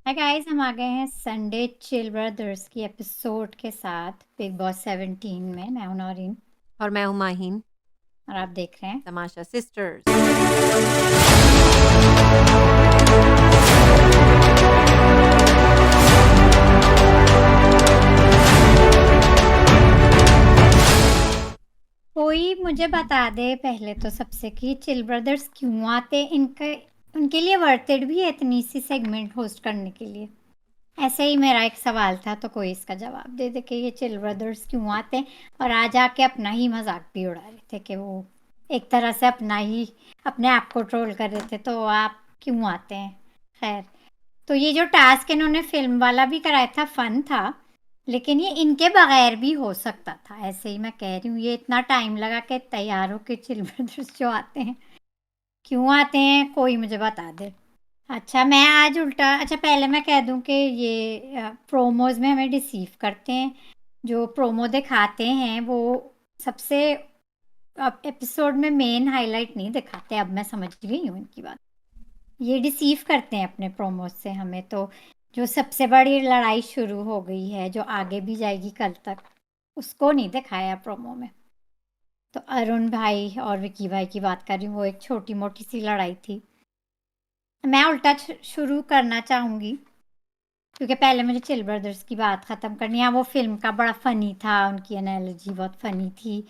Hi guys, हम आ गए हैं संडे चिल ब्रदर्स की एपिसोड के साथ बिग बॉस 17 में। मैं हूं नौरीन और मैं हूँ माहीन। और आप देख रहे हैं। तमाशा सिस्टर्स। कोई मुझे बता दे पहले तो सबसे कि चिल ब्रदर्स क्यों आते, इनके उनके लिए वर्थ इट भी है इतनी सी सेगमेंट होस्ट करने के लिए? ऐसे ही मेरा एक सवाल था, तो कोई इसका जवाब दे दे कि ये चिल ब्रदर्स क्यों आते हैं और आज आके अपना ही मजाक भी उड़ा रहे थे कि वो एक तरह से अपना ही अपने आप को ट्रोल कर रहे थे, तो आप क्यों आते हैं? खैर, तो ये जो टास्क इन्होंने फिल्म वाला भी कराया था, फन था, लेकिन ये इनके बगैर भी हो सकता था। ऐसे ही मैं कह रही हूँ, ये इतना टाइम लगा के तैयार होके चिल ब्रदर्स जो आते हैं, क्यों आते हैं कोई मुझे बता दे। अच्छा, मैं आज उल्टा, अच्छा पहले मैं कह दूं कि ये प्रोमोज में हमें डिसीव करते हैं। जो प्रोमो दिखाते हैं वो सबसे एपिसोड में मेन हाईलाइट नहीं दिखाते। अब मैं समझ गई हूँ इनकी बात। ये डिसीव करते हैं अपने प्रोमोज से हमें। तो जो सबसे बड़ी लड़ाई शुरू हो गई है, जो आगे भी जाएगी कल तक, उसको नहीं दिखाया प्रोमो में। तो अरुण भाई और विकी भाई की बात कर रही हूँ, वो एक छोटी मोटी सी लड़ाई थी। मैं उल्टा शुरू करना चाहूंगी, क्योंकि पहले मुझे चिल ब्रदर्स की बात खत्म करनी है। वो फिल्म का बड़ा फनी था, उनकी एनालॉजी बहुत फनी थी।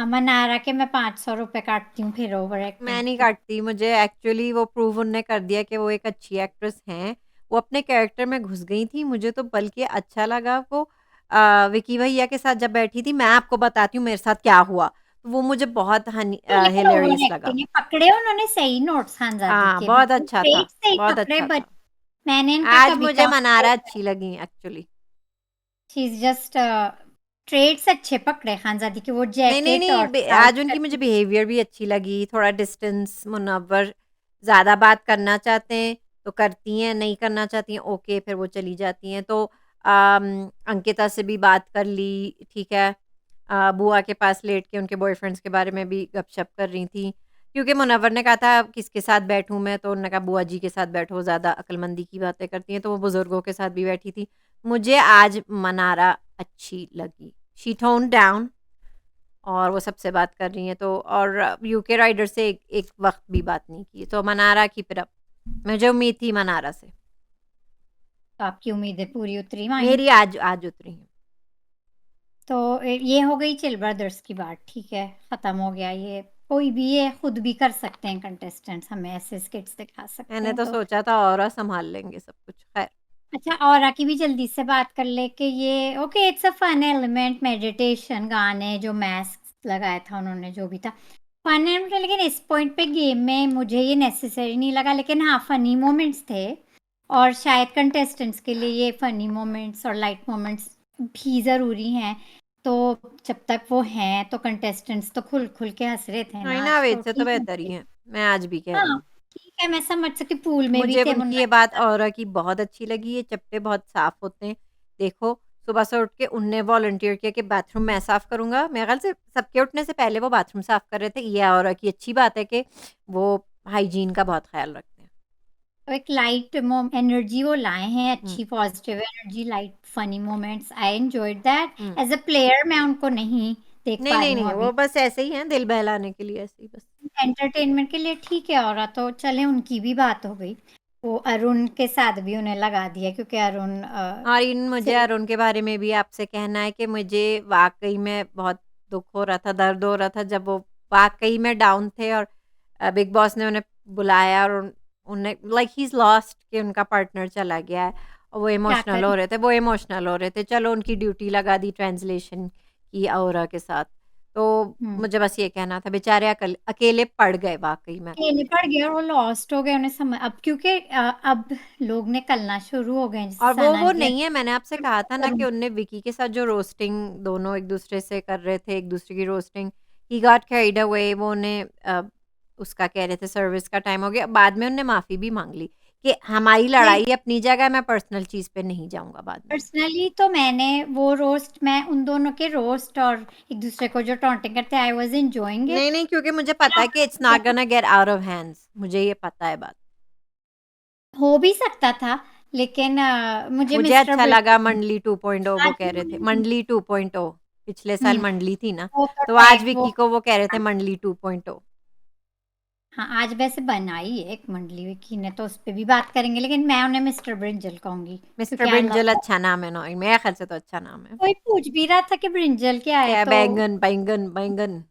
मनारा के मैं 500 रुपये काटती हूँ फिर ओवर एक्टिंग मैं नहीं के। काटती, मुझे एक्चुअली वो प्रूव उनने कर दिया कि वो एक अच्छी एक्ट्रेस हैं। वो अपने कैरेक्टर में घुस गई थी। मुझे तो बल्कि अच्छा लगा वो विकी भैया के साथ जब बैठी थी। मैं आपको बताती हूँ मेरे साथ क्या हुआ। तो वो मुझे बहुत लेकिन ओवर हिलेरियस लगा। एक्टिंग है, पकड़े उन्होंने सही नोट्स खानजादी हाँ, के, बहुत बिल्कुल अच्छा था, ट्रेट सही बहुत पकड़े। अच्छा बट था। मैंने इनका आज कभी मुझे कम मनारा अच्छी लगी actually. She is just trades अच्छे पकड़े खानजादी के, वो नहीं, नहीं, जैकेट नहीं, और ट्राउट आज उनकी मुझे करती। बिहेवियर भी अच्छी लगी। थोड़ा डिस्टेंस, मुनव्वर ज़्यादा बात करना चाहते हैं तो करती हैं, नहीं करना चाहती हैं ओके, फिर वो चली जाती हैं। तो अंकिता से भी बात कर ली, ठीक है। बुआ के पास लेट के उनके बॉयफ्रेंड्स के बारे में भी गपशप कर रही थी, क्योंकि मुनव्वर ने कहा था किसके साथ बैठूं मैं, तो उन्होंने कहा बुआ जी के साथ बैठो, ज़्यादा अक्लमंदी की बातें करती हैं। तो वो बुज़ुर्गों के साथ भी बैठी थी। मुझे आज मनारा अच्छी लगी। शी टोन डाउन और वो सबसे बात कर रही हैं। तो और यूके राइडर से एक वक्त भी बात नहीं की। तो मनारा की फिर अब मुझे उम्मीद थी मनारा से। तो आपकी उम्मीदें पूरी उतरी माही? मेरी आज आज उतरी हैं। तो ये हो गई चिल ब्रदर्स की बात, ठीक है, खत्म हो गया ये। कोई भी ये खुद भी कर सकते हैं कंटेस्टेंट्स, हमें ऐसे स्किट्स दिखा सकते मैंने हैं तो तो। सोचा था और संभाल लेंगे सब कुछ, खैर। अच्छा, और की भी जल्दी से बात कर ले कि ये okay, it's a fun element, meditation, गाने, जो मास्क लगाया था उन्होंने, जो भी था फन एलिमेंट। लेकिन इस पॉइंट पे गेम में मुझे ये नेसेसरी नहीं लगा। लेकिन हाँ, फनी मोमेंट्स थे और शायद कंटेस्टेंट्स के लिए ये फनी मोमेंट्स और लाइट मोमेंट्स भी ज़रूरी हैं। तो जब तक वो हैं तो कंटेस्टेंट्स तो खुल खुल के हंस रहे थे ना नैना आज, तो वैद से तो ठीक बेहतर ही है। हैं, मैं आज भी कह रही हाँ, हूँ। ठीक है, मैं समझ सकती, पूल में भी मुझे थे उनकी मुन्ना ये के बात साथ। औरा की बहुत अच्छी लगी। ये चप्पे बहुत साफ होते हैं। देखो, सुबह से उठ के उनने वॉलंटियर किया कि बाथरूम मैं साफ करूंगा। मेरे ख्याल से सबके उठने से पहले वो बाथरूम साफ कर रहे थे। ये औरा की अच्छी बात है कि वो हाइजीन का बहुत ख्याल रखते हैं। तो एक लाइट एनर्जी वो लाए हैं, हुँ, अच्छी positive energy, light funny moments, I enjoyed that. हुँ। एज अ प्लेयर मैं उनको नहीं देख नहीं, पा नहीं, रही हूँ नहीं, अभी। वो बस ऐसे ही हैं, दिल बहलाने के लिए ऐसे ही बस। एंटरटेनमेंट के लिए ठीक है, और तो चले, उनकी भी बात हो गई। वो अरुण के साथ भी उन्हें लगा दिया, क्योंकि अरुण और इन मुझे से अरुण के बारे में भी आपसे कहना है कि मुझे वाक़ई में बहुत दुःख हो रहा था, दर्द हो रहा था जब वो वाक़ई में डाउन थे और बिग बॉस ने उन्हें बुलाया और उन्हें लाइक ही इज़ लॉस्ट कि उनका पार्टनर चला गया है और क्या करें। वो इमोशनल हो रहे थे। चलो उनकी ड्यूटी लगा दी ट्रांसलेशन की औरा के साथ। तो हम्म, मुझे बस ये कहना था, बेचारे अकेले पड़ गए वाक़ई में। अकेले पड़ गए और वो लॉस्ट हो गए, उन्हें समझ अब, क्योंकि अब लोग निकलना शुरू हो गए, जैसे और सना वो जी। नहीं है, मैंने आपसे कहा था ना कि उनने विकी के साथ जो रोस्टिंग दोनों एक-दूसरे से कर रहे थे, एक-दूसरे की roasting, he got carried away. वो उन्हें उसका कह रहे थे सर्विस का टाइम हो गया। बाद में उन्होंने माफ़ी भी माँग ली कि हमारी लड़ाई अपनी जगह, मैं पर्सनल चीज़ पे नहीं जाऊँगा बाद में। पर्सनली तो मैंने वो रोस्ट, मैं उन दोनों के रोस्ट और एक दूसरे को जो टॉन्टिंग करते, आई वाज एंजॉयिंग इट। नहीं, नहीं, क्योंकि मुझे पता है कि it's not gonna get out of hands, मुझे ये पता है बात। हो भी सकता था, लेकिन मुझे मुझे मिस्टर अच्छा लगा ब्रिटेन मंडली 2.0 वो आज कह रहे थे, मंडली 2.0 पिछले साल हुँ, मंडली थी ना, वो तो तो आज टैग वो विक्की को वो कह रहे थे मंडली 2.0। हाँ, आज वैसे बनाई है एक मंडली विकी ने तो उसपे भी बात करेंगे, लेकिन मैं उन्हें मिस्टर ब्रिंजल कहूँगी मिस्टर क्योंकि आई लव ब्रिंजल दैट। अच्छा नाम है, नौइन मेरे ख्याल से तो अच्छा नाम है। कोई पूछ भी रहा था कि ब्रिंजल क्या है क्या तो बैंगन, बैंगन, बैंगन।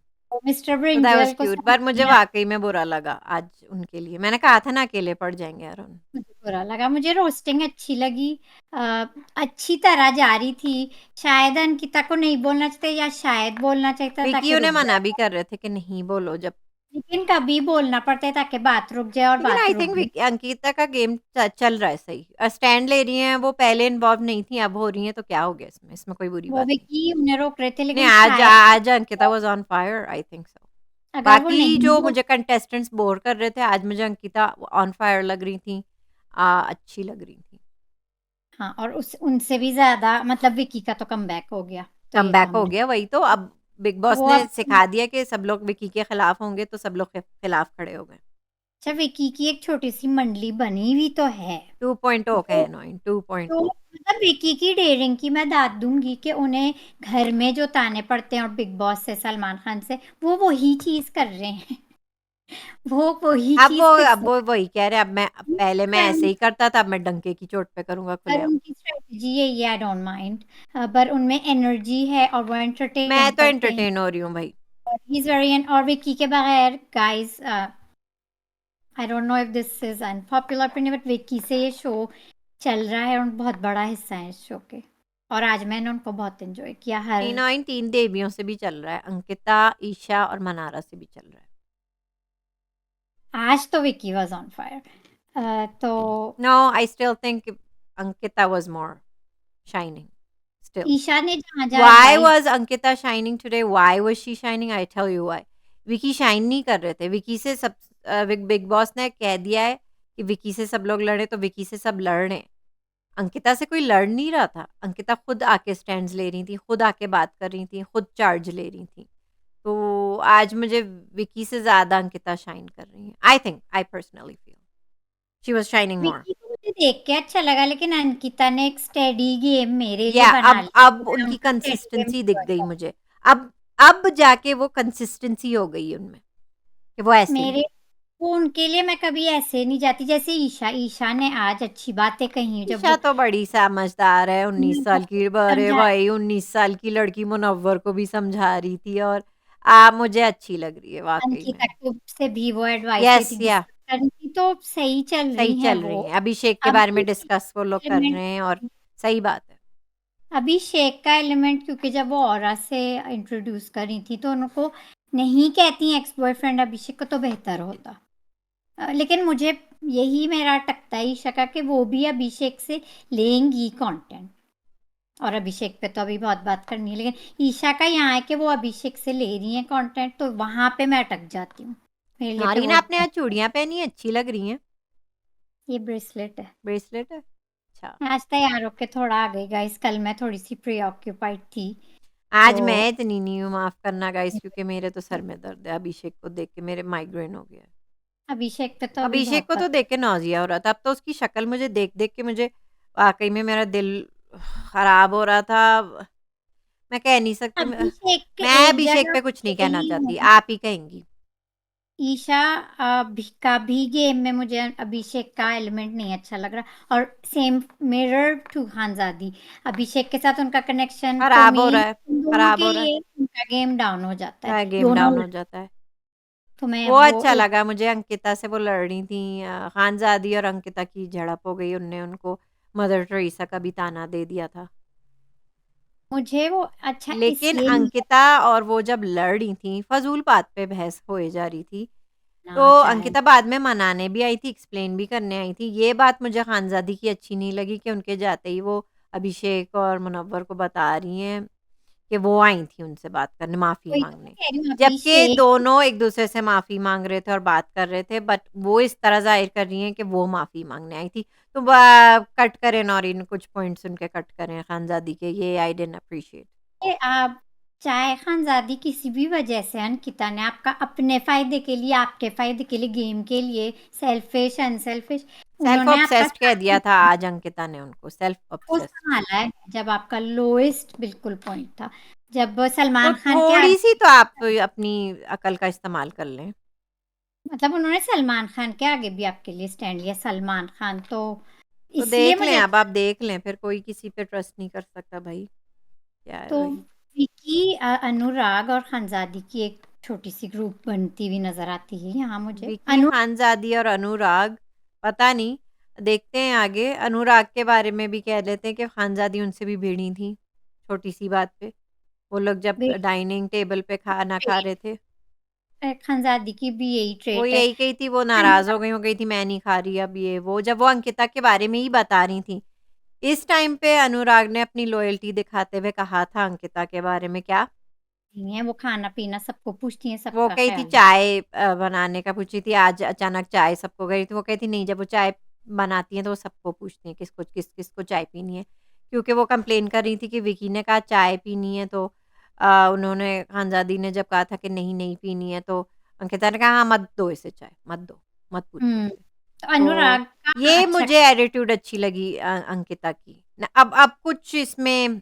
मिस्टर तो दैट वाज़ ब्रिंजल को क्यूट समझ पर मुझे नहीं वाक़ई में बुरा लगा आज उनके लिए। मैंने कहा था ना अकेले पड़ जाएँगे अरुण। मुझे बुरा लगा, मुझे रोस्टिंग अच्छी लगी अ, अच्छी तरह जा रही थी। शायद अंकिता को नहीं बोलना चाहिए या शायद बोलना चाहिए था विक्की ताकि उन्हें रुक मना भी जाए। कर रहे थे कि नहीं बोलो जब लेकिन कभी बोलना पड़ता है ताकि बात रुक जाए और लेकिन बात आई रुक थिंक गई। अंकिता का गेम चल रहा है सही। स्टैंड ले रही हैं, वो पहले इन्वॉल्व नहीं थी, अब हो रही हैं तो क्या हो गया इसमें? इसमें कोई बुरी वो बात नहीं। विकी उन्हें रोक रहे थे नहीं लेकिन आज शायद आज Ankita was on fire I think so. अगर वो बाकी नहीं जो बोल मुझे कंटेस्टेंट्स बोर कर रहे थे, आज मुझे अंकिता ऑन फायर लग रही थी। अच्छी लग रही थी। हाँ, और उस उनसे भी ज़्यादा मतलब विकी का तो कमबैक हो गया, तो ये तो कमबैक हो हमने गया वही तो अब बिग बॉस वो ने अब सिखा दिया कि सब लोग विकी के खिलाफ होंगे तो सब लोग के खिलाफ खड़े हो गए। अच्छा विकी की एक छोटी-सी मंडली बनी हुई तो है। 2.0 तो कहें नोइन तो 2.0 मतलब विकी की डेयरिंग की मैं दाद दूँगी कि उन्हें घर में जो ताने पड़ते हैं और बिग बॉस से, सलमान खान से, वो वही चीज़ कर रहे हैं। वो वही चीज़ फिर अब से वो वही कह रहे हैं अब मैं पहले मैं पर ऐसे ही करता था, अब मैं डंके की चोट पे करूँगा पर खुलेआम। उनकी स्ट्रैटेजी यही है आई डोंट माइंड पर उनमें एनर्जी है और वो मैं एंटरटेन तो करते हैं एंटरटेन हो रही हूँ भाई। और ही इज़ वेरी एंड और विकी के बगैर guys I don't know if this is unpopular opinion but Vicky से ये शो चल रहा है और बहुत बड़ा हिस्सा है इस शो के। और आज मैंने उनको बहुत एन्जॉय किया हर नोइन 3 देवियों से भी चल रहा है, अंकिता, ईशा और मनारा से भी चल रहा है। आज तो विकी वाज़ ऑन फायर तो no I still think Ankita was more shining still. Isha ने जहाँ-जहाँ Why advice was Ankita shining today? Why was she shining? I tell you why. Vicky shine नहीं कर रहे थे। विकी से सब बिग बॉस ने कह दिया है कि विकी से सब लोग लड़े तो विकी से सब लड़ रहे हैं। अंकिता से कोई लड़ नहीं रहा था। अंकिता खुद आके स्टैंड्स ले रही थी, खुद आके बात कर रही थी, खुद चार्ज ले रही थी। तो आज मुझे विकी से ज़्यादा अंकिता शाइन कर रही हैं। I think I personally feel she was shining more. Vicky को मुझे देख के अच्छा लगा लेकिन अंकिता ने एक स्टेडी गेम मेरे लिए या बना लिया। अब मैं उनकी उनका स्टेडी गेम कंसिस्टेंसी दिख एन्जॉय गई कर मुझे। अब अब जाके वो कंसिस्टेंसी हो गई उनमें, कि वो ऐसे ही मेरे हैं। वो उनके लिए मैं कभी ऐसे नहीं जाती जैसे ईशा ने आज अच्छी बातें कही जब ईशा वो तो बड़ी समझदार है, 19 साल की। अरे समझा भाई 19 साल की लड़की मुनव्वर को भी समझा रही थी और मुझे अच्छी लग रही है वाक़ई अंकिता में। को से भी वो एडवाइस यस लेती या डिस्कस करनी थी तो सही चल सही रही हैं चल वो। रही हैं। अभिषेक के बारे में अभी डिस्कस वो लोग कर एलिमेंट रहे हैं और सही बात है। अभिषेक का एलिमेंट क्योंकि जब वो ऑरा से इंट्रोड्यूस करी थी तो उनको नहीं कहती एक्स बॉयफ्रेंड अभिषेक को तो बेहतर होता। लेकिन मुझे यही मेरा अटकता है ईशा का कि वो भी अभिषेक से लेंगी कंटेंट और अभिषेक पे तो अभी बहुत बात करनी है लेकिन ईशा का यहाँ है कि वो अभिषेक से ले रही हैं कंटेंट तो वहाँ पे मैं अटक जाती हूँ। मेरे लिए तो नौरीन वो आपने आज चूड़ियाँ पहनी हैं, अच्छी लग रही हैं। ये ब्रेसलेट है। ब्रेसलेट है? अच्छा। मैं आज तैयार होके थोड़ा आ गई गाइस कल मैं थोड़ी-सी प्रीऑक्यूपाइड थी आज तो मैं इतनी नहीं हूँ, माफ़ करना गाइस क्योंकि मेरे तो सर में दर्द है। अभिषेक को देख के मेरे माइग्रेन हो गया है। अभिषेक पे तो अभी अभिषेक बहुत को तो बात देख के नौसिया हो रहा था। अब तो उसकी शक्ल मुझे देख-देख के मुझे वाक़ई में मेरा दिल ख़राब हो रहा था। मैं कह नहीं सकती अभिषेक के मैं एक अभिषेक जगह पे कुछ नहीं कहना यही चाहती, है आप ही कहेंगी। ईशा का भी गेम में मुझे अभिषेक का एलिमेंट नहीं अच्छा लग रहा और सेम मिरर टू खानज़ादी अभिषेक के साथ उनका कनेक्शन तो ख़राब हो मेन रहा है, उन दोनों ख़राब के हो रहा है। लिए उनका गेम डाउन हो जाता है गेम दोनों डाउन हो जाता है। तो मैं वो वो अच्छा एक लगा मुझे अंकिता से वो लड़ रही थी खानज़ादी और अंकिता की झड़प हो गई, उनने उनको मदर टेरेसा का भी ताना दे दिया था। मुझे वो अच्छा लेकिन इसलिए नहीं अंकिता और वो जब लड़ रही थी, फ़ज़ूल बात पे बहस होए जा रही थी। तो लगना चाहे अंकिता बाद में मनाने भी आई थी, एक्सप्लेन भी करने आई थी। ये बात मुझे खानज़ादी की अच्छी नहीं लगी कि उनके जाते ही वो अभिषेक और मुनव्वर को बता रही हैं कि वो आई थी उनसे बात करने, माफ़ी वही तो मैं माँगने। कह रही हूँ जबकि अभिषेक दोनों एक-दूसरे से माफ़ी माँग रहे थे और बात कर रहे थे, बट वो इस तरह ज़ाहिर कर रही हैं कि वो माफ़ी माँगने आई थी। तो कट करें नौरीन, कुछ पॉइंट्स उनके कट करें खानज़ादी के, ये आई डिडन्ट अप्रिशिएट। चाहे खानज़ादी किसी भी वजह से अंकिता ने आपका अपने फ़ायदे के लिए, आपके फ़ायदे के लिए, गेम के लिए, सेल्फिश, अनसेल्फिश, सेल्फ उन्होंने आपका ऑब्सेस्ड कह साथ दिया था निभाया, आज अंकिता ने उनको, सेल्फ वो ऑब्सेस्ड। सँभाला है जब आपका लोएस्ट बिल्कुल पॉइंट था। जब तो सलमान खान के थोड़ी-सी आगे तो आप अपनी अकल का इस्तेमाल कर लें। मतलब उन्होंने सलमान खान के आगे भी आपके लिए स्टैंड लिया, सलमान खान तो तो इसलिए देख लें, मुझे अब अच्छा आप देख लें, फिर कोई किसी पे ट्रस्ट नहीं कर सकता भाई, क्या है तो भाई। विकी, अनुराग और खानज़ादी की एक छोटी-सी ग्रुप बनती हुई नज़र आती है यहाँ मुझे। विकी, अनु खानज़ादी और अनुराग, पता नहीं, देखते हैं आगे। अनुराग के बारे में भी कह लेते हैं कि खानज़ादी उनसे भी भिड़ी थी, छोटी-सी बात पे। वो लोग जब डाइनिंग टेबल पे खाना खा रहे थे, खानज़ादी की भी यही वो ट्रेट है। यही कही थी, वो नाराज़ हो गई, वो कही थी मैं नहीं खा रही अब ये वो, जब वो अंकिता के बारे में ही बता रही थी। इस टाइम पे अनुराग ने अपनी लॉयल्टी दिखाते हुए कहा था अंकिता के बारे में क्या? नहीं है, वो खाना-पीना सबको पूछती हैं, वो सबका कही थी ख़्याल रख चाय बनाने का पूछी थी, आज अचानक चाय सबको गई थी, वो कही थी नहीं, जब वो चाय बनाती हैं तो वो सबको पूछती हैं किसको चाय पीनी है। क्योंकि वो कंप्लेन कर रही थी कि विकी ने कहा चाय पीनी है, तो उन्होंने, खानज़ादी ने जब कहा था कि नहीं, नहीं पीनी है, तो अंकिता ने कहा हाँ, मत दो इसे चाय, मत दो, मत पूछो हुँ, इसे। तो तो अनुराग का ये अच्छा मुझे एटीट्यूड अच्छी लगी अंकिता की। न अब कुछ इसमें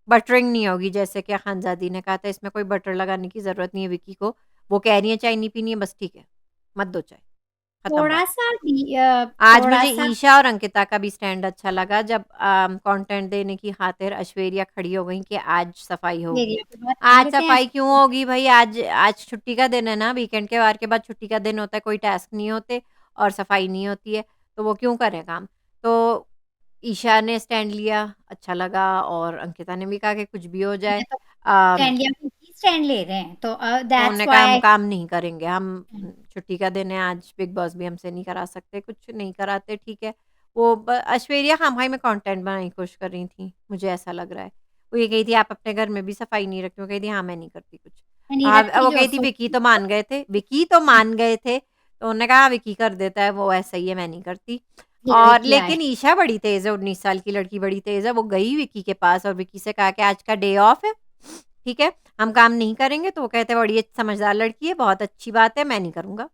बटरिंग नहीं होगी, जैसे कि खानज़ादी ने कहा था, इसमें कोई बटर लगाने की ज़रूरत नहीं है विकी को। वो कह रही हैं चाय नहीं पीनी है, बस ठीक है, मत दो चाय, खत्म बात। आज मुझे थोड़ा-सा ईशा और अंकिता का भी स्टैंड अच्छा लगा, जब कंटेंट देने की खातिर ऐश्वर्या खड़ी हो गई कि आज सफाई होगी। एरिया पे बात कर आज लेते हैं सफाई क्यों ऐसे। होगी भई? आज आज छुट्टी का दिन है ना, वीकेंड के वार के बाद छुट्टी का दिन होता है, कोई टास्क नहीं होते और सफाई नहीं होती है, तो वो क्यों करें काम? तो ईशा ने स्टैंड लिया, अच्छा लगा, और अंकिता ने भी कहा कि कुछ भी हो जाए, मैं तो अ स्टैंड लिया, विकी स्टैंड ले रहे हैं, तो तो दैट्स उन्होंने कहा व्हाई हम आई काम नहीं करेंगे, हम छुट्टी का दिन है आज, बिग बॉस भी हमसे नहीं करा सकते, कुछ नहीं कराते, ठीक है। वो ऐश्वर्या खामखाई में कंटेंट बनाने की कोशिश कर रही थी, मुझे ऐसा लग रहा है। वो ये कही थी आप अपने घर में भी सफाई नहीं रखती, वो कही थी हाँ मैं नहीं करती कुछ। नहीं रखती वो जो कही थी विकी तो मान गए थे, विकी तो मान गए थे, तो उन्होंने कहा "हाँ, विकी कर देता है, वो ऐसा ही है, मैं नहीं करती। ये और विकी आए। लेकिन ईशा बड़ी तेज है, 19 साल की लड़की बड़ी तेज है, वो गई विकी के पास और विकी से कहा कि आज का डे ऑफ है, ठीक है, हम काम नहीं करेंगे, तो वो कहते हैं बड़ी समझदार लड़की है, बहुत अच्छी बात है, मैं नहीं करूँगा,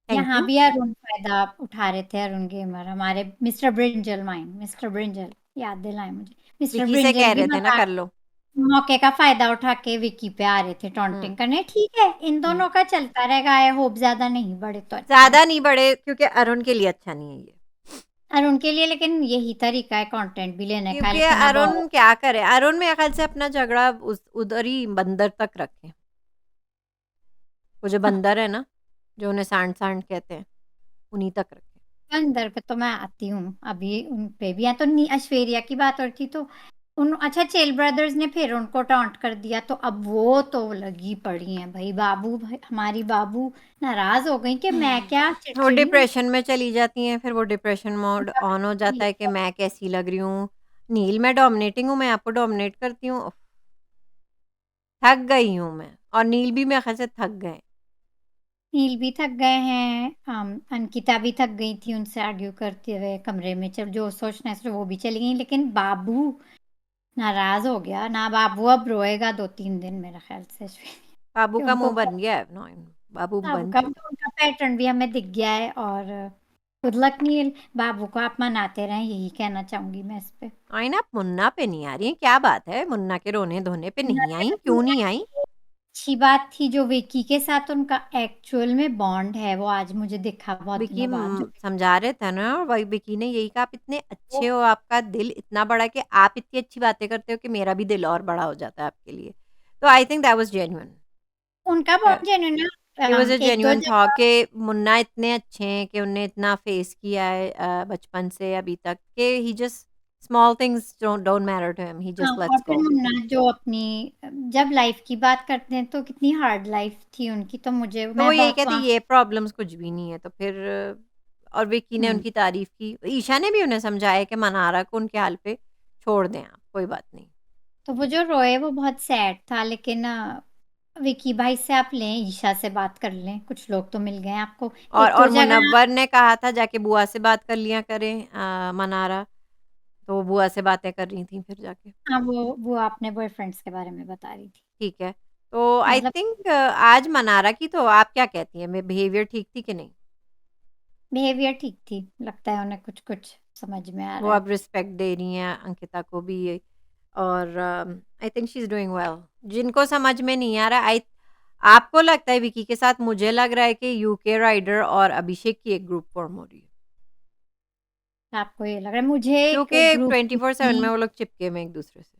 थैंक यहाँ यू। भी अरुण फ़ायदा उठा रहे थे, अरुण गेमर, हमारे mister brinjal mine, mister brinjal याद दिलाएँ मुझे। मिस्टर विकी से ब्रिंजल कह भी रहे थे ना मज़ाक कर लो। मौके का फ़ायदा उठा के विकी पे आ रहे थे हुँ, टॉन्टिंग करने। ठीक है, इन हुँ। दोनों का चलता रहेगा, आई होप ज़्यादा नहीं बढ़े तो अच्छा है। ज़्यादा नहीं बढ़े क्योंकि अरुण के लिए अच्छा नहीं है ये। अरुण के लिए लेकिन यही तरीका है कंटेंट भी लेने का, क्योंकि लेकिन अब अरुण क्या करे? अरुण मेरे ख़्याल से अपना झगड़ा उस उधर ही बंदर तक रखे। वो जो बंदर है ना, जो उन्हें सांड-सांड कहते हैं, उन्हीं तक रखे। अंदर पे तो मैं आती हूँ, अभी उन पे भी है तो नी ऐश्वर्या की बात और थी तो उन अच्छा चिल ब्रदर्स ने फिर उनको टॉन्ट कर दिया तो अब वो तो लगी पड़ी हैं भई, बाबू भ हमारी बाबू नाराज़ हो गई कि मैं क्या वो चिड़चिड़ी हूँ। डिप्रेशन में चली जाती हैं, फिर वो डिप्रेशन मोड उनका ऑन हो जाता है कि पता मैं कैसी लग रही हूँ। नील मैं डोमिनेटिंग हूँ, मैं आपको डोमिनेट करती हूँ। थक गई हूँ मैं, और नील भी मेरे ख़्याल से थक गए। नील भी थक गए हैं, अंकिता भी थक गई थी उनसे आर्ग्यू करते हुए कमरे में, जब जो सोचना है वो भी चली गई, लेकिन बाबू नाराज़ हो गया ना, बाबू अब रोएगा 2-3 दिन मेरे ख़्याल से बाबू कि का उनको मुँह बन गया है नो बाबू बाबू बन का चुका है। उनका पैटर्न भी हमें दिख गया है और गुड लक नील, बाबू को आप मनाते रहें, यही कहना चाहूँगी मैं इस पे। आई ना, आप मुन्ना पे नहीं आ रही हैं, क्या बात है? मुन्ना के रोने-धोने पे मुन्ना नहीं पे आई, तो क्यों मुन्ना नहीं आई? की अच्छी बात थी जो विकी के साथ उनका एक्चुअल में बॉन्ड है, वो आज मुझे दिखा बहुत विकी दिनों बाद जो समझा रहे थे ना, वही विकी ने यही कहा, आप इतने वो अच्छे हो, आपका दिल इतना बड़ा है कि आप इतनी अच्छी बातें करते हो कि मेरा भी दिल और बड़ा हो जाता है आपके लिए। तो I think that was genuine. उनका अ, बहुत जेन्युइन है, इट वाज़ अ 1-2 जेन्युइन जगह थॉट कि मुन्ना इतने अच्छे हैं कि उन्होंने इतना फेस किया है बचपन से अभी तक, कि he just small things don't matter to him, he हाँ, जस्ट और लेट्स फिर गो। मुन्ना जो अपनी जब लाइफ़ की बात करते हैं तो कितनी हार्ड लाइफ़ थी उनकी, तो मुझे तो वो मैं यही बहुत कहते वहाँ ये प्रॉब्लम्स कुछ भी नहीं है, तो फिर और विक्की ने हुँ। उनकी तारीफ़ की। ईशा ने भी उन्हें समझाया कि मनारा को उनके हाल पे छोड़ दें आप, कोई बात नहीं। तो वो जो रोए वो बहुत सैड था, लेकिन विकी भाई से आप लें, ईशा से बात कर लें, कुछ लोग तो मिल गए हैं आपको। और 1-2 जगह मुनव्वर ने कहा था जाके बुआ से बात कर लिया करें, मनारा, तो वो बुआ से बातें कर रही थी फिर जाके। हाँ, वो अपने बॉयफ्रेंड्स के बारे में बता रही थी। ठीक है। तो आई मतलब थिंक आज मनारा की तो आप क्या कहती हैं? मे बिहेवियर ठीक थी कि नहीं? बिहेवियर ठीक थी, लगता है उन्हें कुछ-कुछ समझ में आ वो रहा है। अब रिस्पेक्ट दे रही हैं अंकिता को भी और आई think she is doing well. जिनको समझ में नहीं आ रहा आई आपको लगता है विकी के साथ मुझे लग रहा है कि यूके राइडर और अभिषेक की एक ग्रुप फॉर्म हो रही है। आपको ये लग रहा है? मुझे एक क्योंकि ग्रुप 24/7 में वो लोग चिपके में एक-दूसरे से।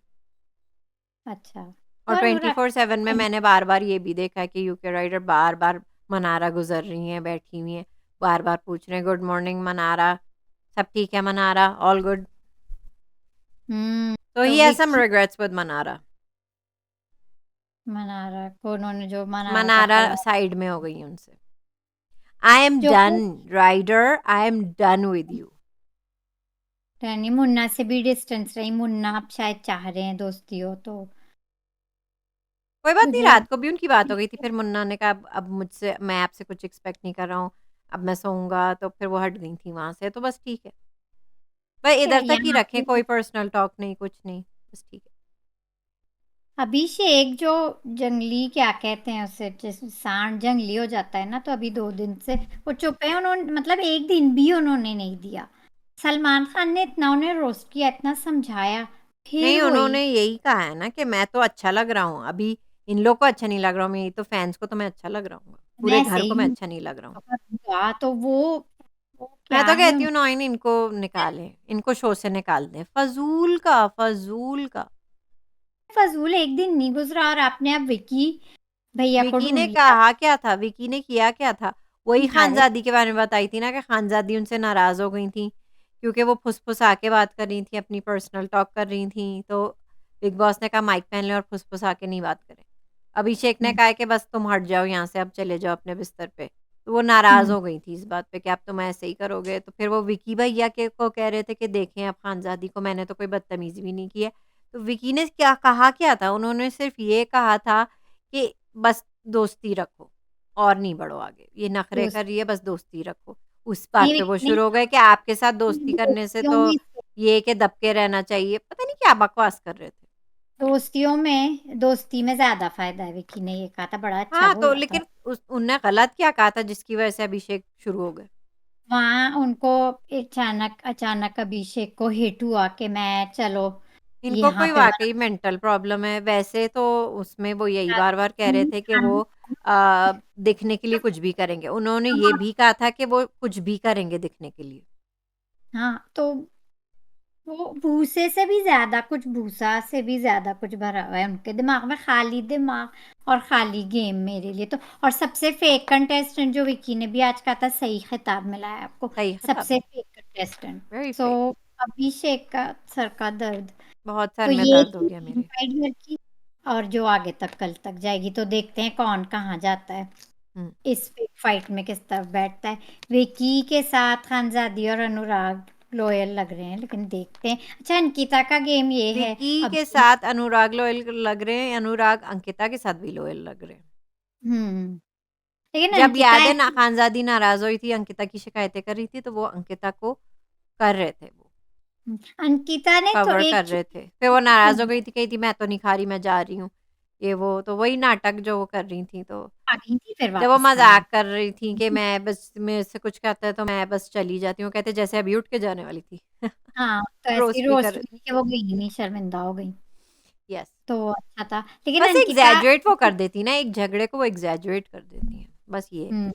अच्छा, और और अनुराग 24/7 में मैंने बार-बार ये भी देखा है कि यूके राइडर बार-बार मनारा गुज़र रही हैं, बैठी हुई हैं, बार-बार पूछ रहे हैं गुड मॉर्निंग मनारा, सब ठीक है मनारा, ऑल गुड? So तो he has some Vicky regrets with Manara. Mannara को उन्होंने जो मनारा का मनारा करा, साइड में हो गई उनसे। आई एम जो done rider, I am done with you. Rani Munna से भी डिस्टेंस रही। मुन्ना अब शायद चाह रहे हैं दोस्ती हो, तो कोई बात नहीं, मुझे रात को लगता भी उनकी बात हो गई थी, है फिर मुन्ना ने कहा अब मुझसे मैं आपसे कुछ एक्सपेक्ट नहीं कर रहा हूँ, अब मैं सोऊँगा, तो फिर वो हट गई थी वहाँ से, तो बस ठीक है। बस ठीक है इधर तक ही यहाँ रखें, पे कोई पर्सनल टॉक नहीं, कुछ नहीं, बस ठीक है। अभिषेक जो जंगली क्या कहते हैं उसे, जैसे सांड जंगली हो जाता है ना, तो अभी 2 दिन से वो चुप है। उन्होंने मतलब एक दिन भी उन्होंने नहीं दिया। सलमान खान ने इतना उन्हें रोस्ट किया, इतना समझाया, फिर नहीं, वही उन्होंने यही कहा है ना कि मैं तो अच्छा लग रहा हूँ, अभी इन लोग को अच्छा नहीं लग रहा हूँ, मेरी तो फैन्स को तो मैं अच्छा लग रहा हूँ, पूरे वैसे घर को ही मैं हूँ। अच्छा नहीं लग रहा हूँ। तो वो मैं क्या तो है कहती हूँ नौइन इनको निकालें, इनको शो से निकाल दें। फ़ज़ूल का, फ़ज़ूल का। फजूल एक दिन नहीं गुजरा और आपने अब विकी भैया को विकी ने ढूंढ लिया। कहा क्या था? विकी ने किया क्या था? वही अरे खानज़ादी के बारे में बताई थी ना कि खानज़ादी उनसे नाराज़ हो गई थी, क्योंकि वो फुसफुसा के बात कर रही थी, अपनी पर्सनल टॉक कर रही थी, तो बिग बॉस ने कहा माइक पहन लें और फुसफुसा के नहीं बात करें। अभिषेक ने हम्म, कहा है कि बस तुम हट जाओ यहाँ से, अब चले जाओ अपने बिस्तर पे। तो वो नाराज़ हम्म, हो गई थी इस बात पे कि अब तुम ऐसे ही करोगे, तो फिर वो विकी भैया के को कह रहे थे कि देखें अब खानज़ादी को मैंने तो कोई बदतमीज़ी भी नहीं की है। तो विकी ने क्या कहा क्या था? उन्होंने सिर्फ़ ये कहा था कि बस दोस्ती रखो और नहीं बढ़ो आगे। ये नखरे दोस्त कर रही है, बस दोस्ती रखो। उस बात नहीं पे वो विकी शुरू हो गए कि आपके साथ दोस्ती नहीं, करने से दोस्तियों तो में ये कि दब के रहना चाहिए। पता नहीं क्या बकवास कर रहे थे। दोस्ती में ज्यादा फायदा है। विकी ने ये कहा था, बड़ा अच्छा हाँ, तो बोला था। लेकिन उस उनने गलत क्या कहा था जिसकी वजह से अभिषेक शुरू हो गए? वहां उनको अचानक अचानक अभिषेक को हिट हुआ कि मैं चलो इनको यहाँ कोई पे वाक़ई मेंटल प्रॉब्लम है। वैसे तो उसमें वो यही बार-बार कह रहे थे कि वो हम दिखने के लिए कुछ भी करेंगे। उन्होंने ये भी कहा था कि वो कुछ भी करेंगे दिखने के लिए। हाँ, तो वो भूसे से भी ज्यादा कुछ, भूसा से भी ज्यादा कुछ भरा हुआ है उनके दिमाग में। खाली दिमाग और खाली गेम मेरे लिए तो। और सबसे फेक कंटेस्टेंट जो विकी ने भी आज कहा था, सही खिताब मिला है आपको, सही खिताब सबसे है। Fake contestant. Very so fake. Abhishek का सर का दर्द। बहुत सर तो में ये दर्द हो गया मेरे। फाइट घर की, और जो आगे तक कल तक जाएगी, तो देखते हैं कौन कहाँ जाता है। हुँ। इस फाइट में किस तरफ बैठता है। विकी के साथ खानजादी और अनुराग लॉयल लग रहे हैं, लेकिन देखते हैं। अच्छा, अंकिता का गेम ये है विकी के अभी। साथ अनुराग लॉयल लग रहे हैं, अनुराग अंकिता के साथ भी लॉयल लग रहे हैं। हम्म, लेकिन जब अंकिता याद है ना ऐसी, खानज़ादी नाराज़ हुई थी, अंकिता की शिकायतें कर रही थी, तो वो अंकिता को कर रहे थे वो, अंकिता ने तो कवर एक कर रहे चीज थे। फिर वो नाराज़ हो सुनी, गई थी, कही थी मैं तो नहीं खा रही, मैं जा रही हूँ। ये वो, तो वही नाटक जो वो कर रही थी, तो आ गई थी फिर जब वो वापस खाना। मज़ाक कर रही थी कि मैं बस मेरे से कुछ कहता है तो मैं बस चली जाती हूँ, कहते जैसे अभी उठ के जाने वाली थी। हाँ, तो ऐसी रोस्ट भी कर रोस्ट रहे हुई थे। कि वो गई ही नहीं, शर्मिंदा हो गई। यस। तो अच्छा था, लेकिन बस अंकिता एग्ज़ैजरेट वो कर देती ना, एक झगड़े को वो एग्ज़ैजरेट कर देती हैं, बस ये है। हम्म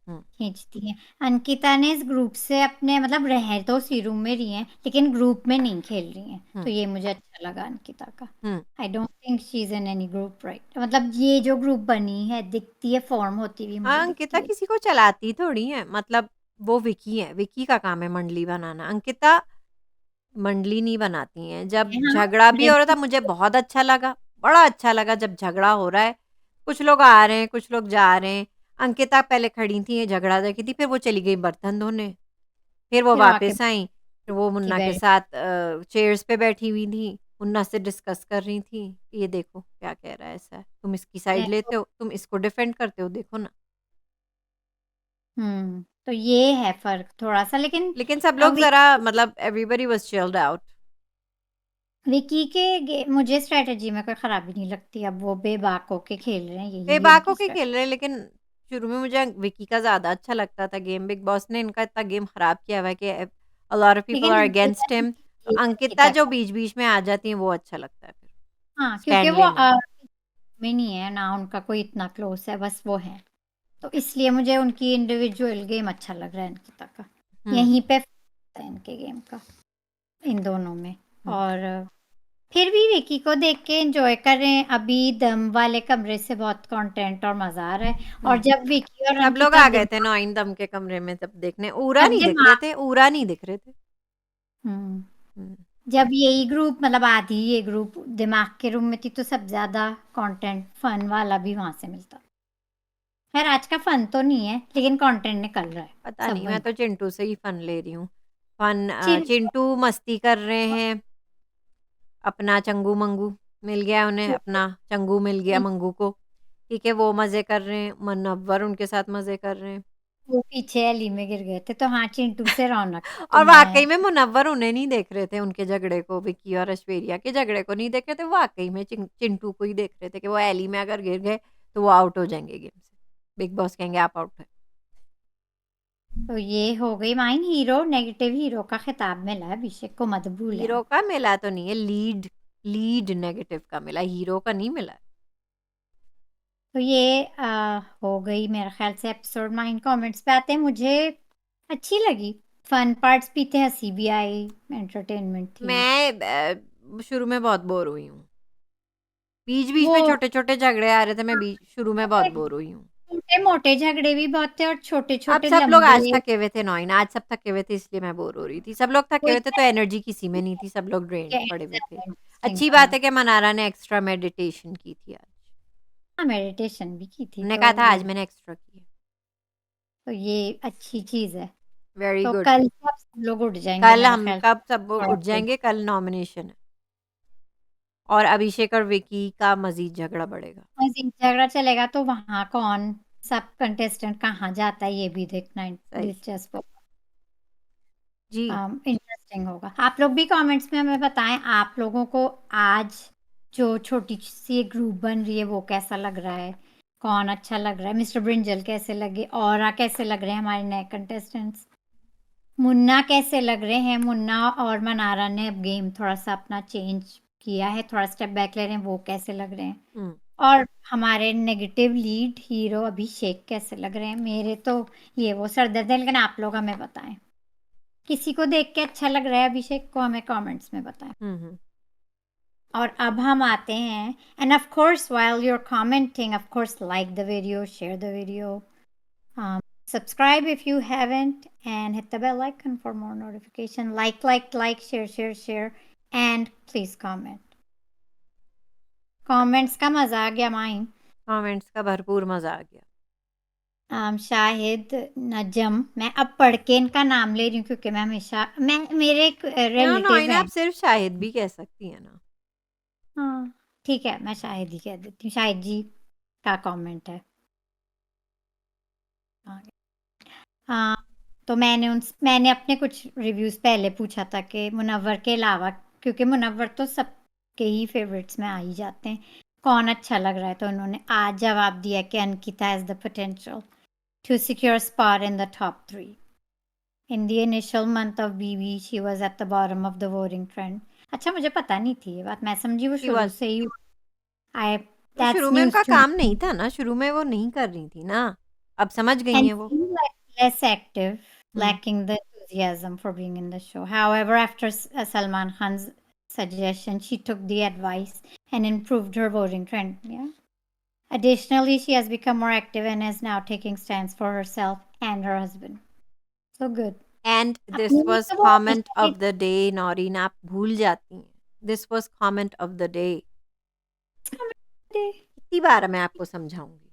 हुँ। खींचती हैं। अंकिता ने इस ग्रुप से अपने मतलब रह तो उसी रूम में रही हैं, लेकिन ग्रुप में नहीं खेल रही हैं, हुँ, तो ये मुझे अच्छा लगा अंकिता का। हुँ। I don't think she is in any group, right? मतलब ये जो ग्रुप बनी है, दिखती है फॉर्म होती हुई, मुझे हाँ, अंकिता दिखती है। किसी को चलाती थोड़ी है, मतलब वो विकी है, विकी का काम है मंडली बनाना। अंकिता मंडली नहीं बनाती हैं। जब हाँ, झगड़ा भी हो रहा था लेकिन मुझे बहुत अच्छा लगा, बड़ा अच्छा लगा जब झगड़ा हो रहा है। कुछ लोग आ रहे हैं, कुछ लोग जा रहे हैं। अंकिता पहले खड़ी थी, ये झगड़ा देखी थी, फिर वो चली गई बर्तन धोने, फिर वो फिर वो आके वापस आई, फिर वो की मुन्ना के बैठ साथ चेयर्स पे बैठी हुई थी, मुन्ना से डिस्कस कर रही थी, ये देखो क्या कह रहा है ऐसा है, तुम इसकी साइड लेते हो, तुम इसको डिफेंड करते हो, देखो ना। तो ये है फर्क थोड़ा सा, लेकिन लेकिन सब लोग अभी ज़रा मतलब everybody was chilled out. Vicky के मुझे स्ट्रेटजी में कोई खराबी नहीं लगती। अब वो बेबाक होके खेल रहे हैं, यही बेबाक उनकी होके खेल रहे हैं, लेकिन शुरू में मुझे विकी का ज़्यादा अच्छा लगता था गेम। बिग बॉस ने इनका इतना गेम खराब किया हुआ है कि अ लॉट ऑफ पीपल लेकिन आर अंकिता अगेंस्ट हिम। तो जीती है अंकिता अंकिता जो का। बीच-बीच में आ जाती हैं वो अच्छा लगता है फिर, हाँ, क्योंकि स्टैंड वो लेने में। में नहीं है ना, उनका कोई इतना क्लोज है, बस वो है। तो इसलिए मुझे उनकी इंडिविजुअल गेम अच्छा लग रहा है अंकिता का। हुँ, यहीं पे है इनके गेम का, इन दोनों में। हुँ, और फिर भी विकी को देख के एंजॉय कर रहे हैं। अभी दम वाले कमरे से बहुत कंटेंट और मजा आ रहा है। और हुँ। जब विकी और सब लोग अंकिता आ गए थे दिमाग नौइन दम के कमरे में तब देखने। ऊरा जब नहीं दिख रहे दिमाग थे, ऊरा नहीं दिख रहे थे। हम्म हुँ, जब यही ग्रुप मतलब आधी ये ग्रुप दिमाग के रूम में थी, तो सब ज्यादा कंटेंट फन वाला भी वहां से मिलता। खैर आज का फन तो नहीं है, लेकिन कंटेंट निकल रहा है। पता सब नहीं, मैं वही तो चिंटू से ही फ़न ले रही हूँ। फ़न चिल चिंटू मस्ती कर रहे हैं, अपना चंगू-मंगू मिल गया उन्हें, अपना चंगू मिल गया मंगू को। ठीक है, वो मज़े कर रहे हैं, मुनव्वर उनके साथ मज़े कर रहे हैं। वो पीछे अली में गिर गए थे, तो हाँ चिंटू से रौनक है, तो और मैं वाक़ई में मुनव्वर उन्हें नहीं देख रहे थे, उनके झगड़े को, विक्की और ऐश्वर्या के झगड़े को नहीं देख रहे थे, वाक़ई में चिंटू को ही देख रहे थे कि वो एली में अगर गिर गए, तो वो आउट हो जाएँगे गेम से। बिग बॉस कहेंगे आप आउट हैं। तो ये हो गई माइन हीरो। नेगेटिव हीरो का खिताब मिला है अभिषेक को, मत भूलें हीरो आप। का मिला तो नहीं है, लीड लीड नेगेटिव का मिला, हीरो का नहीं मिला है। तो ये हो गई मेरे ख्याल से एपिसोड। माइन कमेंट्स पे आते हैं। मुझे अच्छी लगी, फन पार्ट्स भी थे, हंसी भी आई, एंटरटेनमेंट थी। मैं शुरू में बहुत बोर हुई हूँ। बीच-बीच वो में छोटे-छोटे झगड़े आ रहे थे, मैं बीच शुरू में बहुत बोर हुई हूँ। छोटे मोटे झगड़े भी बहुत थे, और छोटे अब छोटे सब लोग लंबे। आज थके हुए थे नौइन, आज सब थके हुए थे इसलिए मैं बोर हो रही थी। सब लोग थके कोई हुए थे तो एनर्जी किसी में नहीं थी, सब लोग ड्रेन्ड पड़े हुए थे। इंटरेस्टिंग अच्छी था। बात है कि मनारा ने एक्स्ट्रा मेडिटेशन की थी आज। हाँ, मेडिटेशन भी की थी, उन्होंने तो कहा था ये आज मैंने एक्स्ट्रा की है। अच्छी चीज है। वेरी तो गुड। कल से आप सब लोग उठ जाएंगे कल मेरे हम ख्याल कब सब से, उठ जाएँगे, कल नॉमिनेशन है और अभिषेक और विकी का मज़ीद झगड़ा बढ़ेगा। मजीद झगड़ा चलेगा तो वहां कौन, सब कंटेस्टेंट कहाँ जाता है, ये भी देखना सही। दिलचस्प, जी। इंटरेस्टिंग होगा। आप लोग भी कमेंट्स में हमें बताएं, आप लोगों को आज जो छोटी सी ग्रुप बन रही है वो कैसा लग रहा है, कौन अच्छा लग रहा है, मिस्टर ब्रिंजल कैसे लगे, और कैसे लग रहे हैं हमारे नए कंटेस्टेंट्स, मुन्ना कैसे लग रहे हैं। मुन्ना और मनारा ने अब गेम थोड़ा सा अपना चेंज किया है, थोड़ा स्टेप बैक ले रहे हैं, वो कैसे लग रहे हैं। हुँ। और हमारे नेगेटिव लीड हीरो अभिषेक कैसे लग रहे हैं। मेरे तो ये वो सर दर्द है, लेकिन आप लोग हमें बताएं, किसी को देख के अच्छा लग रहा है अभिषेक को, हमें कमेंट्स में बताएं। हुँ, हुँ। और अब हम आते हैं, and of course while you are commenting, of course like the video, share the video, subscribe if you haven't, and hit the bell icon for more notification. Like, share, share, share, and please comment. Comments का मजा आ गया mine. Comments का भरपूर मज़ा आ गया। शाहिद नजम, मैं अब पढ़ के इनका नाम ले रही हूँ, क्योंकि मैं हमेशा मेरे एक नो रिलेटिव नौइन हैं। आप सिर्फ़ शाहिद भी कह सकती हैं ना। हाँ ठीक है, मैं शाहिद ही कह देती हूँ, शाहिद जी का कमेंट है। हाँ, हाँ, तो मैंने अपने कुछ रिव्यूज पहले पूछा था कि मुनव्वर के अलावा, क्योंकि मुनव्वर तो सबके ही फेवरेट्स में आ ही जाते हैं, कौन अच्छा लग रहा है, तो उन्होंने आज जवाब दिया कि Ankita has the potential to secure spot in the top 3। In the initial month of BB, she was at the bottom of the voting trend. अच्छा, मुझे पता नहीं थी ये बात, मैं समझी वो शी शुरू वाज़ से ही। आई तो शुरू दैट्स में न्यूज़ उनका टू काम नहीं मी। था ना, शुरू में वो नहीं कर रही थी ना। अब समझ गई And हैं वो। seemed like less active, hmm. lacking the enthusiasm for being in the show. However, after Salman Khan's suggestion, she took the advice and improved her voting trend. Yeah. Additionally, she has become more active and is now taking stands for herself and her husband. So good. And this अपने लिए was तो वो comment हमेशा of the day Naureen आप भूल जाती हैं। This was comment of the day. के कितनी बार मैं आपको समझाऊँगी?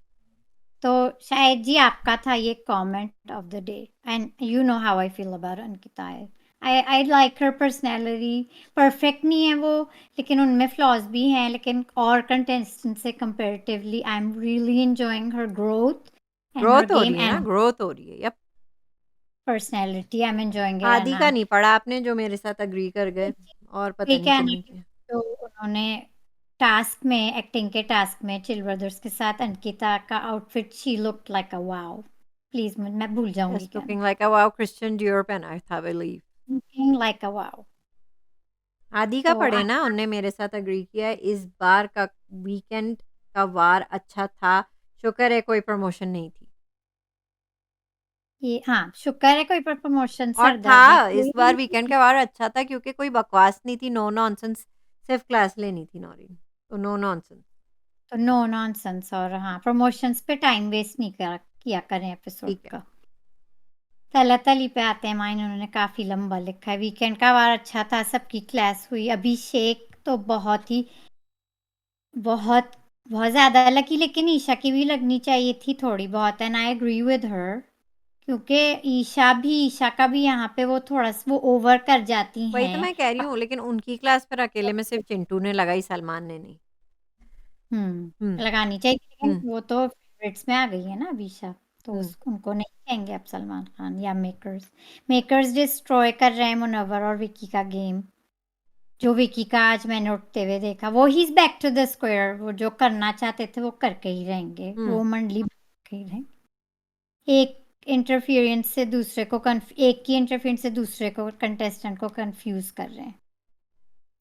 तो शायद जी आपका था ये comment of the day, and you know how I feel about Ankita. I like her personality. Perfect नहीं है वो, लेकिन उनमें फ्लॉज भी हैं, लेकिन और कंटेस्टेंट से comparatively I am really enjoying her growth and her growth हो गेम रही है ना, एंड ग्रोथ हो रही है। Yup. Personality. I am enjoying it and आदि का नहीं पढ़ा आपने जो मेरे साथ एग्री कर गए और पता वही नहीं कहना किन कि के। उन्होंने टास्क में, एक्टिंग के टास्क में चिल ब्रदर्स के साथ अंकिता का outfit, she looked like a wow. Please मैं भूल जाऊंगी जस्ट कहना। Looking like a wow, Christian Dior पहना था, I believe. Looking like a wow. आदि का तो पढ़े ना, उनने मेरे साथ एग्री किया है, इस बार का वीकेंड का वार अच्छा था, शुक्र है कोई प्रमोशन नहीं थी। ये हाँ, शुक्र है कोई पर प्रमोशन, और सरदर्द है था कोई इस बार वीकेंड का वार अच्छा था क्योंकि कोई बकवास नहीं थी, नो नॉनसेंस, सिर्फ क्लास लेनी थी नौरीन, तो नो नॉनसेंस। तो नो नॉनसेंस, और हाँ, प्रमोशंस पे टाइम वेस्ट नहीं किया करें एपिसोड ठीक है। का। तली पे आते हैं, माइन उन्होंने काफी लंबा लिखा है। वीकेंड का वार अच्छा था, सबकी क्लास हुई। अभिषेक तो बहुत बहुत ज्यादा लकी, लेकिन ईशा की भी लगनी चाहिए थी थोड़ी बहुत, and I agree with her. क्योंकि ईशा का भी यहाँ पे वो थोड़ा सा वो ओवर कर जाती वही तो हैं। मैं कह रही हूँ, लेकिन उनकी क्लास पर अकेले में सिर्फ चिंटू ने लगाई, सलमान ने नहीं। लगानी चाहिए, हम्म। लेकिन वो तो फेवरेट्स में आ गई है ना अभिषा। तो हम्म। उनको नहीं कहेंगे अब सलमान खान या मेकर्स। मेकर्स डिस्ट्रॉय कर रहे हैं मुनव्वर और विकी का गेम। जो विकी का आज मैंने उठते हुए देखा, वो he is back to the square. वो जो करना चाहते थे वो करके ही रहेंगे, हम्म। वो मंडली के ही रहेंगे। एक इंटरफियरेंस से दूसरे को एक की इंटरफियरेंस से दूसरे को कंटेस्टेंट को कंफ्यूज कर रहे हैं,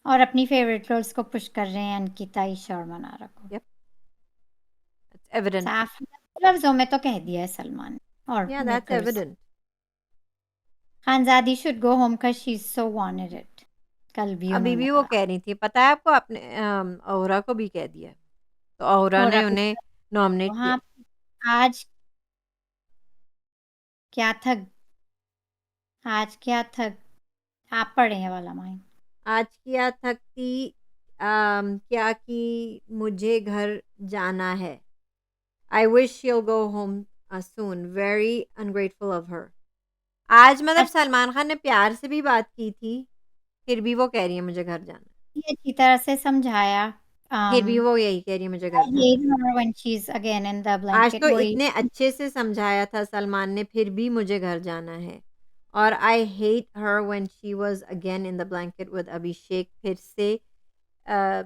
और अपनी फेवरेट रोल्स को पुश कर रहे हैं, अंकिता, ईशा और मनारा को। Yup, it's evident. साफ लफ्जों में तो कह दिया है सलमान और या that's makers. Evident. Khanzaadi should go home का शी सो वांटेड इट, कल भी अभी उन्होंने भी वो कहा। कह रही थी, पता है आपको, आपने ओहरा को भी कह दिया है। तो ओहरा और ने उन्हें नॉमिनेट किया हाँ, है। आज क्या था, आज क्या था, आप पढ़े हैं वाला माइन। आज किया थकती, क्या कि मुझे घर जाना है, I wish she'll go home soon, very ungrateful of her. आज मतलब अच्छा, सलमान खान ने प्यार से भी बात की थी, फिर भी वो कह रही है मुझे घर जाना है। ये अच्छी तरह से समझाया। फिर um भी वो यही कह रही है मुझे I घर जाना है। hate her when she's again in the आज blanket, तो वही। इतने अच्छे से समझाया था सलमान ने, फिर भी मुझे घर जाना है। और I hate her when she was again in the blanket with Abhishek, फिर से अ,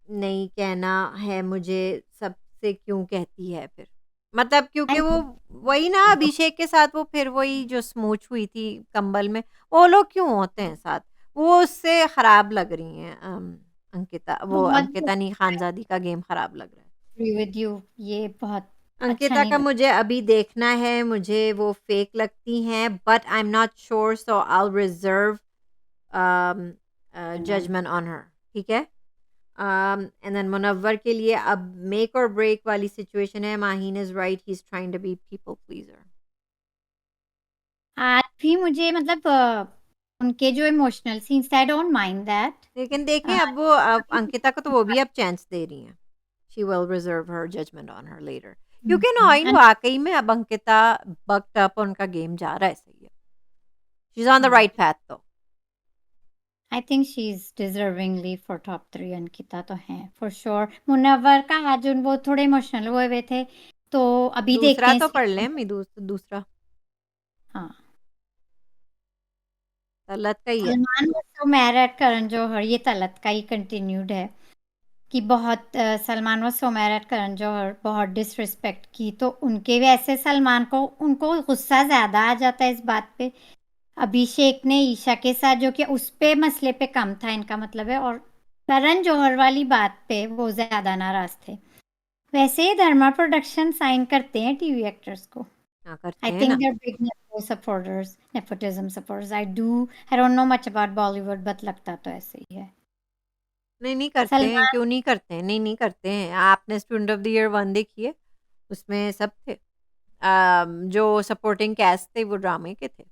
नहीं कहना है मुझे, सबसे क्यों कहती है फिर, मतलब क्योंकि I वो वही ना, अभिषेक के साथ वो फिर वही जो स्मूच हुई थी कंबल में, वो लोग क्यों होते हैं साथ, वो उससे खराब लग रही हैं। अंकिता, वो बहुत अंकिता नहीं, खानजादी का गेम खराब लग रहा है। agree with you, ये बहुत अच्छा अंकिता नहीं का लगा। मुझे अभी देखना है, मुझे वो फेक लगती हैं, but I am not sure, so I will reserve judgment on her. ठीक है। एंड देन मुनव्वर के लिए अब मेक और ब्रेक वाली सिचुएशन है, Maheen is right, he is trying to be people pleaser. आज भी मुझे मतलब उनके जो emotional scenes, I don't mind that. लेकिन देखें, अब वो अंकिता को तो वो भी अब चांस दे रही हैं, she will reserve her judgement on her later, क्योंकि नॉइन वाकई में अब अंकिता बक्ड अप, उनका गेम जा रहा है, सही है, she is on the right path तो। I think she is deservingly for top 3। Ankita तो हैं फॉर श्योर। मुनव्वर का आज वो थोड़े इमोशनल हुए हुए थे, तो अभी देखते दूसरा हैं तो पढ़ इसमें। लें, मैं दूसरा हाँ, तलत का ही है। सलमान वर्सेस उमैर एट करण जौहर, ये तलत का ही कंटिन्यूड है। कि बहुत सलमान व उमैर एट करण जौहर बहुत डिसरिस्पेक्ट की, तो उनके वैसे सलमान को उनको गुस्सा ज्यादा आ जाता है इस बात पे। अभिषेक ने ईशा के साथ जो कि उस पे मसले पे कम था, इनका मतलब है, और करण जौहर वाली बात पे वो ज्यादा नाराज थे। वैसे ही धर्मा प्रोडक्शन साइन करते हैं टीवी एक्टर्स को। हाँ, करते आई हैं थिंक ना। They are big supporters, nepotism supporters. I don't know much about Bollywood, but लगता तो ऐसे ही है। नहीं, नहीं करते हैं, सलमान, क्यों नहीं करते हैं, नहीं, नहीं करते हैं। आपने स्टूडेंट ऑफ द ईयर 1 देखी है? उसमें सब थे। जो सपोर्टिंग कैस्ट थे वो ड्रामे के थे।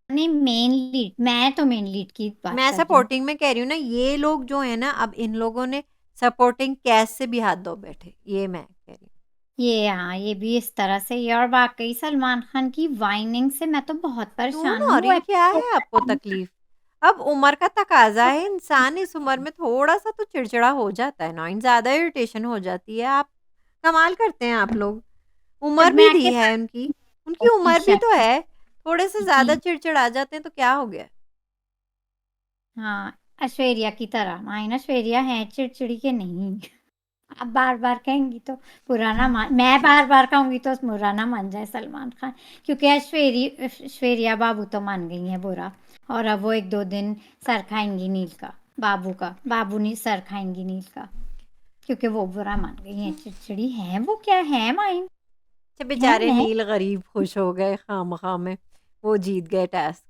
नहीं, मेन लीड, मैं तो मेन लीड की बात मैं कर रही हूँ। सपोर्टिंग में कह रही हूँ ना, ये लोग जो है ना, अब इन लोगों ने सपोर्टिंग कैस्ट से भी हाथ धो बैठे, ये मैं कह रही हूँ। ये हाँ, ये भी इस तरह से ही है, और वाकई सलमान खान की वाइनिंग से मैं तो बहुत क्यों परेशान हूँ। वो नौरीन, क्या है आपको तकलीफ? अब उम्र का तकाजा है, इंसान इस उम्र में थोड़ा सा तो चिड़चिड़ा हो जाता है, नौरीन, ज्यादा इरिटेशन हो जाती है। आप कमाल करते हैं आप लोग, उम्र जब भी मैं दी आके है उनकी, उनकी उम्र भी ईशा तो है, थोड़े से की, ज्यादा चिड़चिड़ा जाते हैं तो क्या हो गया? हाँ, ऐश्वर्या की तरह। माइन ऐश्वर्या है चिड़चिड़ी के नहीं। आप बार-बार कहेंगी तो मैं बार-बार कहूँगी तो बुरा ना मान जाए सलमान खान, क्योंकि ऐश्वर्या बाबू तो मान गई हैं बुरा, और अब वो 1-2 दिन सर खाएँगी नील का, बाबू का। बाबू नहीं सर खाएँगी नील का, क्योंकि वो बुरा मान गई हैं, चिड़चिड़ी हैं वो, क्या है माइन? अच्छा, हैं बेचारे हैं? नील गरीब खुश हो गए खामखा में, वो जीत गए टास्क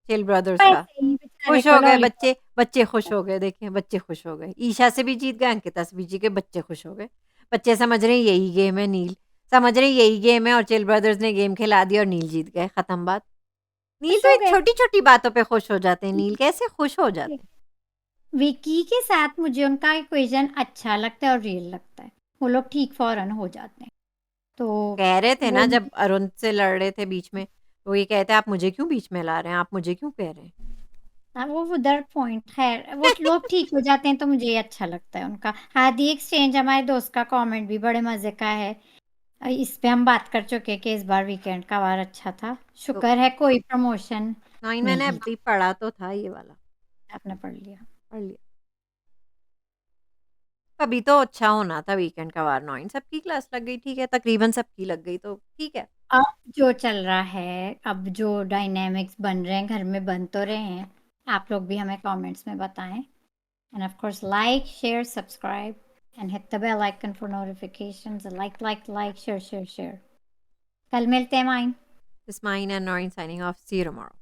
चिल ब्रदर्स का। वैसे ही बेचारे खुश को हो गए लॉलीपॉप। बच्चे, बच्चे खुश हो गए, देखिए बच्चे खुश हो गए। ईशा से भी जीत गए, अंकिता से भी जीत गए, बच्चे खुश हो गए। बच्चे समझ रहे हैं यही गेम है, नील समझ रहे हैं यही गेम है और चिल ब्रदर्स ने गेम खिला दिया और नील जीत गए, खत्म बात। नील खुश तो हो एक गए। छोटी-छोटी बातों पे खुश हो जाते हैं, नील कैसे खुश हो जाते हैं? विकी के साथ मुझे उनका इक्वेशन अच्छा लगता है और रियल लगता है। वो लोग ठीक फ़ौरन हो जाते हैं। तो कह रहे थे वो ना जब अरुण से लड़ रहे थे बीच में, तो ये कहते आप मुझे क्यों बीच में ला रहे हैं? आप मुझे क्यों कह रहे हैं? वो उधर पॉइंट खैर वो लोग ठीक हो जाते हैं तो मुझे ये अच्छा लगता है उनका। आदि एक्सचेंज हमारे दोस्त का कमेंट भी बड़े मज़े का है। इस पे हम बात कर चुके हैं कि इस बार वीकेंड का वार अच्छा था। तो शुक्र है कोई प्रमोशन नहीं, मैंने नहीं। अभी पढ़ा तो था ये वाला, आपने पढ़ लिया। पढ़ लिया। अभी तो अच्छा होना था वीकेंड का वार 9 सबकी क्लास लग गई, ठीक है, तकरीबन सबकी लग गई तो ठीक है। अब जो चल रहा है, अब जो डायनामिक्स बन रहे हैं, घर में बन तो रहे हैं। आप लोग भी हमें कमेंट्स में बताएं। And of course, like, share, subscribe, and hit the bell icon for notifications. Like, share. कल मिलते हैं mine. This is mine and Noreen signing off. See you tomorrow.